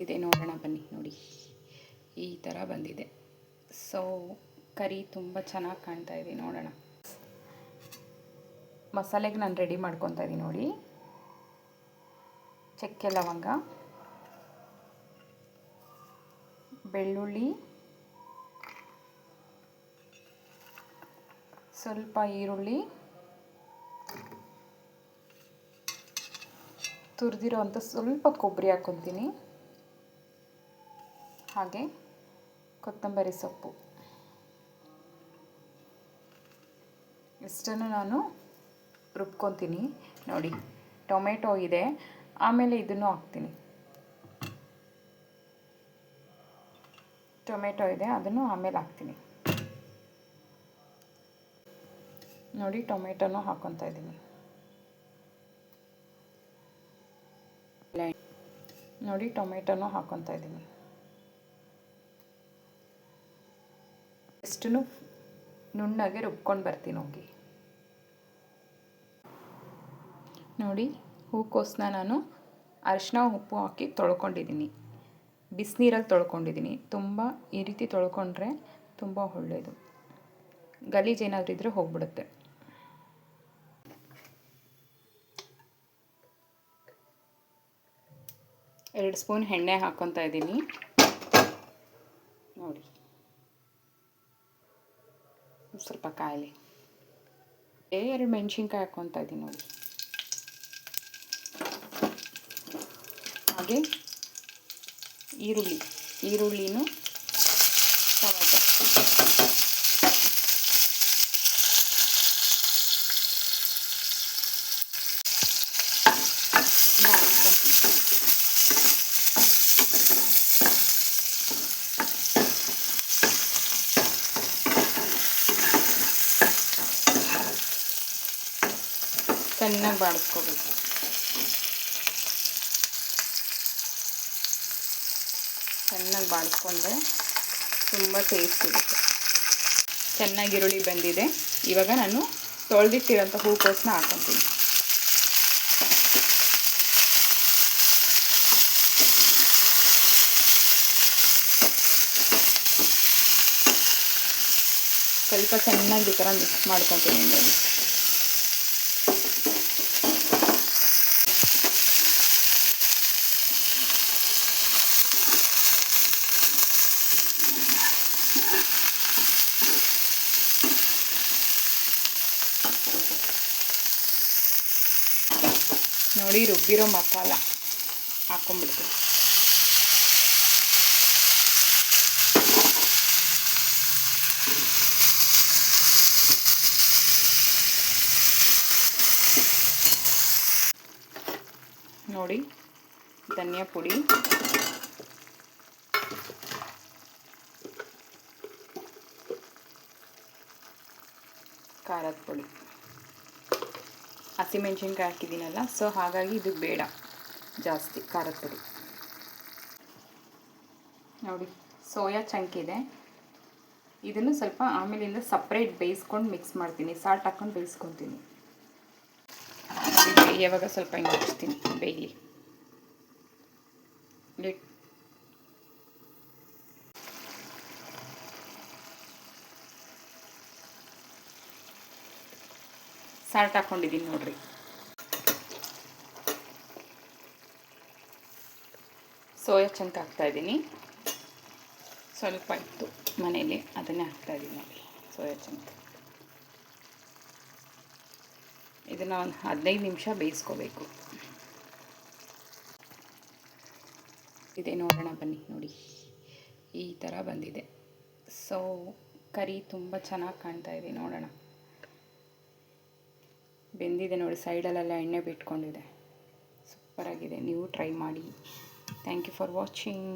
ಇದೆ ನೋಡೋಣ ಬನ್ನಿ. ನೋಡಿ ಈ ಥರ ಬಂದಿದೆ. ಸೊ ಕರಿ ತುಂಬ ಚೆನ್ನಾಗಿ ಕಾಣ್ತಾ ಇದೆ. ನೋಡೋಣ ಮಸಾಲೆಗೆ ನಾನು ರೆಡಿ ಮಾಡ್ಕೊತಾ ಇದ್ದೀನಿ. ನೋಡಿ, ಚಕ್ಕೆ ಲವಂಗ, ಬೆಳ್ಳುಳ್ಳಿ, ಸ್ವಲ್ಪ ಈರುಳ್ಳಿ, ತುರಿದಿರೋ ಅಂಥ ಸ್ವಲ್ಪ ಕೊಬ್ಬರಿ ಹಾಕ್ಕೊತೀನಿ, ಹಾಗೆ ಕೊತ್ತಂಬರಿ ಸೊಪ್ಪು. ಇಷ್ಟನ್ನು ನಾನು ರುಬ್ಕೊತೀನಿ. ನೋಡಿ, ಟೊಮೆಟೊ ಇದೆ, ಆಮೇಲೆ ಇದನ್ನು ಹಾಕ್ತೀನಿ. ಟೊಮೆಟೊ ಇದೆ, ಅದನ್ನು ಆಮೇಲೆ ಹಾಕ್ತೀನಿ. ನೋಡಿ, ಟೊಮೆಟೊನೂ ಹಾಕ್ಕೊತಾ ಇದ್ದೀನಿ. ನೋಡಿ, ಟೊಮೆಟೊನೂ ಹಾಕ್ಕೊತಾ ಇದ್ದೀನಿ. ಇಷ್ಟನ್ನು ನುಣ್ಣಗೆ ರುಬ್ಕೊಂಡು ಬರ್ತೀನಿ. ಹೋಗಿ ನೋಡಿ, ಹೂಕೋಸನ್ನ ನಾನು ಅರಿಶಿನ ಉಪ್ಪು ಹಾಕಿ ತೊಳ್ಕೊಂಡಿದ್ದೀನಿ. ಬಿಸಿನೀರಲ್ಲಿ ತೊಳ್ಕೊಂಡಿದ್ದೀನಿ. ತುಂಬ ಈ ರೀತಿ ತೊಳ್ಕೊಂಡ್ರೆ ತುಂಬ ಒಳ್ಳೆಯದು. ಗಲೀಜು ಏನಾದರೂ ಇದ್ದರೆ ಹೋಗ್ಬಿಡುತ್ತೆ. ಎರಡು ಸ್ಪೂನ್ ಎಣ್ಣೆ ಹಾಕ್ಕೊತಾ ಇದ್ದೀನಿ. ನೋಡಿ, ಸ್ವಲ್ಪ ಕಾಯಲಿ. ಎರಡು ಮೆಣಸಿನ್ಕಾಯಿ ಹಾಕ್ಕೊತಾ ಇದ್ದೀನಿ. ನೋಡಿ, ಹಾಗೆ ಈರುಳ್ಳಿನೂ ಟೊಮೆಟೊ ಚೆನ್ನಾಗಿ ಬಾಡಿಸ್ಕೋಬೇಕು. ಚೆನ್ನಾಗಿ ಬಾಡಿಸ್ಕೊಂಡ್ರೆ ತುಂಬ ಟೇಸ್ಟ್ ಇರುತ್ತೆ. ಚೆನ್ನಾಗಿ ಈರುಳ್ಳಿ ಬಂದಿದೆ. ಇವಾಗ ನಾನು ತೊಳೆದಿಟ್ಟಿರೋಂಥ ಹೂಕೋಸನ್ನ ಹಾಕ್ಕೊತೀನಿ. ಸ್ವಲ್ಪ ಚೆನ್ನಾಗಿ ಈ ಥರ ಮಿಕ್ಸ್ ಮಾಡ್ಕೊತೀನಿ. ನೋಡಿ, ರುಬ್ಬಿರೋ ಮಸಾಲ ಹಾಕ್ಕೊಂಡ್ಬಿಡ್ತೀನಿ. ನೋಡಿ, ಧನಿಯಾ ಪುಡಿ, ಖಾರದ ಪುಡಿ, ಹಸಿಮೆಣ್ಸಿನ್ಕಾಯಿ ಹಾಕಿದ್ದೀನಲ್ಲ, ಸೊ ಹಾಗಾಗಿ ಇದು ಬೇಡ ಜಾಸ್ತಿ ಖಾರದ ಪುಡಿ. ನೋಡಿ, ಸೋಯಾ ಚಂಕ್ ಇದೆ. ಇದನ್ನು ಸ್ವಲ್ಪ ಆಮೇಲಿಂದ ಸಪ್ರೇಟ್ ಬೇಯಿಸ್ಕೊಂಡು ಮಿಕ್ಸ್ ಮಾಡ್ತೀನಿ. ಸಾಲ್ಟ್ ಹಾಕ್ಕೊಂಡು ಬೇಯಿಸ್ಕೊತೀನಿ. ಯಾವಾಗ ಸ್ವಲ್ಪ ಹಿಂಗೆ ಹಚ್ತೀನಿ, ಬೇಯಲಿ. ಸಾಲ್ಟ್ ಹಾಕ್ಕೊಂಡಿದ್ದೀನಿ. ನೋಡಿರಿ, ಸೋಯಾ ಚಂಕ್ ಹಾಕ್ತಾಯಿದ್ದೀನಿ. ಸ್ವಲ್ಪ ಇತ್ತು ಮನೇಲಿ, ಅದನ್ನೇ ಹಾಕ್ತಾಯಿದ್ದೀನಿ. ನೋಡಿ, ಸೋಯಾ ಚಂಕ್. ಇದನ್ನು ಒಂದು 15 ನಿಮಿಷ ಬೇಯಿಸ್ಕೋಬೇಕು. ಇದೆ ನೋಡೋಣ ಬನ್ನಿ. ನೋಡಿ ಈ ಥರ ಬಂದಿದೆ. ಸೊ ಕರಿ ತುಂಬ ಚೆನ್ನಾಗಿ ಕಾಣ್ತಾ ಇದೆ. ನೋಡೋಣ, ಬೆಂದಿದೆ. ನೋಡಿ, ಸೈಡಲ್ಲೆಲ್ಲ ಎಣ್ಣೆ ಬಿಟ್ಕೊಂಡಿದೆ. ಸೂಪರಾಗಿದೆ. ನೀವು ಟ್ರೈ ಮಾಡಿ. Thank you for watching.